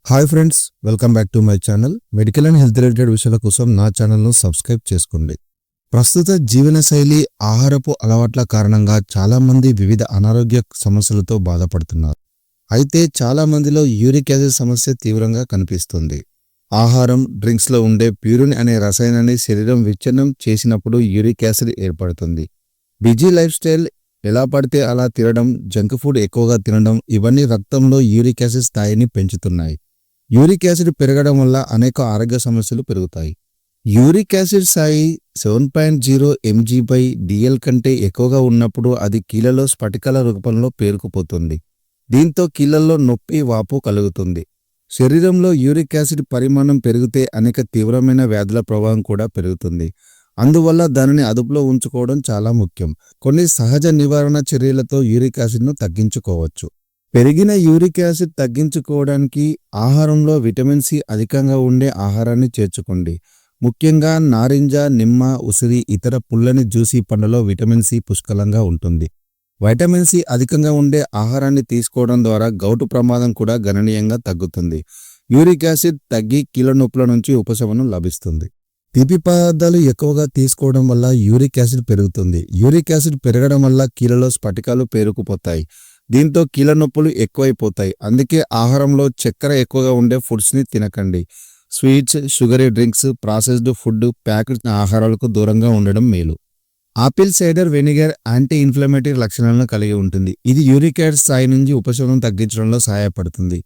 Hi friends, welcome back to my channel. Medical and health related విషయాల కోసం నా ఛానల్ను సబ్స్క్రైబ్ చేసుకోండి. ప్రస్తుత జీవనశైలి, ఆహారపు అలవాట్ల కారణంగా చాలామంది వివిధ అనారోగ్య సమస్యలతో బాధపడుతున్నారు. అయితే చాలామందిలో యూరిక్ యాసిడ్ సమస్య తీవ్రంగా కనిపిస్తుంది. ఆహారం, డ్రింక్స్లో ఉండే ప్యూరిన్ అనే రసాయనాన్ని శరీరం విచ్ఛిన్నం చేసినప్పుడు యూరిక్ యాసిడ్ ఏర్పడుతుంది. బిజీ లైఫ్ స్టైల్, ఎలా పడితే అలా తినడం, జంక్ ఫుడ్ ఎక్కువగా తినడం ఇవన్నీ రక్తంలో యూరిక్ యాసిడ్ స్థాయిని పెంచుతున్నాయి. యూరిక్ యాసిడ్ పెరగడం వల్ల అనేక ఆరోగ్య సమస్యలు పెరుగుతాయి. యూరిక్ యాసిడ్ స్థాయి 7.0 mg/dl కంటే ఎక్కువగా ఉన్నప్పుడు అది కీళ్ళలో స్ఫటికాల రూపంలో పేరుకుపోతుంది. దీంతో కీళ్ళల్లో నొప్పి, వాపు కలుగుతుంది. శరీరంలో యూరిక్ యాసిడ్ పరిమాణం పెరిగితే అనేక తీవ్రమైన వ్యాధుల ప్రభావం కూడా పెరుగుతుంది. అందువల్ల దానిని అదుపులో ఉంచుకోవడం చాలా ముఖ్యం. కొన్ని సహజ నివారణ చర్యలతో యూరిక్ యాసిడ్ను తగ్గించుకోవచ్చు. పెరిగిన యూరిక్ యాసిడ్ తగ్గించుకోవడానికి ఆహారంలో విటమిన్ సి అధికంగా ఉండే ఆహారాన్ని చేర్చుకోండి. ముఖ్యంగా నారింజ, నిమ్మ, ఉసిరి, ఇతర పుల్లని జ్యూసీ పండ్లలో విటమిన్ సి పుష్కలంగా ఉంటుంది. వైటమిన్ సి అధికంగా ఉండే ఆహారాన్ని తీసుకోవడం ద్వారా గౌటు ప్రమాదం కూడా గణనీయంగా తగ్గుతుంది. యూరిక్ యాసిడ్ తగ్గి కీళ్ళ నొప్పుల నుంచి ఉపశమనం లభిస్తుంది. తీపి పదార్థాలు ఎక్కువగా తీసుకోవడం వల్ల యూరిక్ యాసిడ్ పెరుగుతుంది. యూరిక్ యాసిడ్ పెరగడం వల్ల కీళ్ళలో స్ఫటికాలు పేరుకుపోతాయి. దీంతో కీళ్ళ నొప్పులు ఎక్కువైపోతాయి. అందుకే ఆహారంలో చక్కెర ఎక్కువగా ఉండే ఫుడ్స్ని తినకండి. Sweets, sugary drinks, processed food, packet ఆహారాలకు దూరంగా ఉండడం మేలు. Apple cider vinegar anti inflammatory లక్షణాలను కలిగి ఉంటుంది. ఇది యూరిక్ యాసిడ్ స్థాయి నుంచి ఉపశమనం తగ్గించడంలో సహాయపడుతుంది.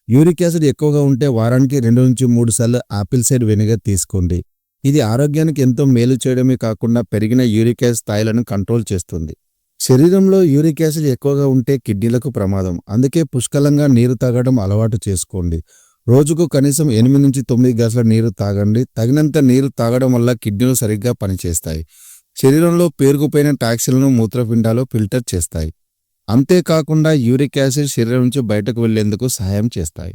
యూరిక్ యాసిడ్ ఎక్కువగా ఉంటే వారానికి 2 నుంచి 3 సార్లు ఆపిల్ సైడర్ వెనిగర్ తీసుకోండి. ఇది ఆరోగ్యానికి ఎంతో మేలు చేయడమే కాకుండా పెరిగిన యూరిక్ యాసిడ్ స్థాయిలను కంట్రోల్ చేస్తుంది. శరీరంలో యూరిక్ యాసిడ్ ఎక్కువగా ఉంటే కిడ్నీలకు ప్రమాదం. అందుకే పుష్కలంగా నీరు తాగడం అలవాటు చేసుకోండి. రోజుకు కనీసం 8 నుంచి 9 గ్లాసుల నీరు తాగండి. తగినంత నీరు తాగడం వల్ల కిడ్నీలు సరిగ్గా పనిచేస్తాయి. శరీరంలో పేరుకుపోయిన టాక్సిన్లను మూత్రపిండాలు ఫిల్టర్ చేస్తాయి. అంతేకాకుండా యూరిక్ యాసిడ్ శరీరం నుంచి బయటకు వెళ్లేందుకు సహాయం చేస్తాయి.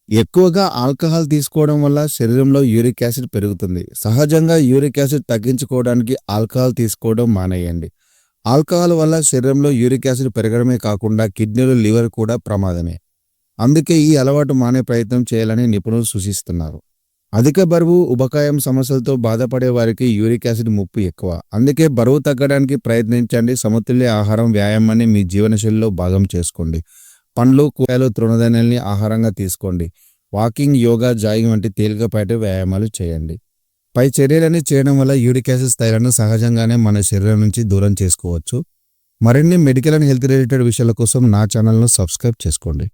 ఎక్కువగా ఆల్కహాల్ తీసుకోవడం వల్ల శరీరంలో యూరిక్ యాసిడ్ పెరుగుతుంది. సహజంగా యూరిక్ యాసిడ్ తగ్గించుకోవడానికి ఆల్కహాల్ తీసుకోవడం మానేయండి. ఆల్కహాల్ వల్ల శరీరంలో యూరిక్ యాసిడ్ పెరగడమే కాకుండా కిడ్నీలు, లివర్ కూడా ప్రమాదమే. అందుకే ఈ అలవాటు మానే ప్రయత్నం చేయాలని నిపుణులు సూచిస్తున్నారు. అధిక బరువు, ఉబకాయం సమస్యలతో బాధపడే వారికి యూరిక్ యాసిడ్ ముప్పు ఎక్కువ. అందుకే బరువు తగ్గడానికి ప్రయత్నించండి. సమతుల్య ఆహారం, వ్యాయామాన్ని మీ జీవనశైలిలో భాగం చేసుకోండి. పండ్లు, కూరగాయలు, తృణధాన్యాల్ని ఆహారంగా తీసుకోండి. వాకింగ్, యోగా, జాగింగ్ వంటి తేలికపాటి వ్యాయామాలు చేయండి. పై చర్యలన్నీ చేయడం వల్ల యూరిక్ యాసిడ్ స్థాయిలను సహజంగానే మన శరీరం నుంచి దూరం చేసుకోవచ్చు. మరిన్ని మెడికల్ అండ్ హెల్త్ రిలేటెడ్ విషయాల కోసం నా ఛానల్ను సబ్స్క్రైబ్ చేసుకోండి.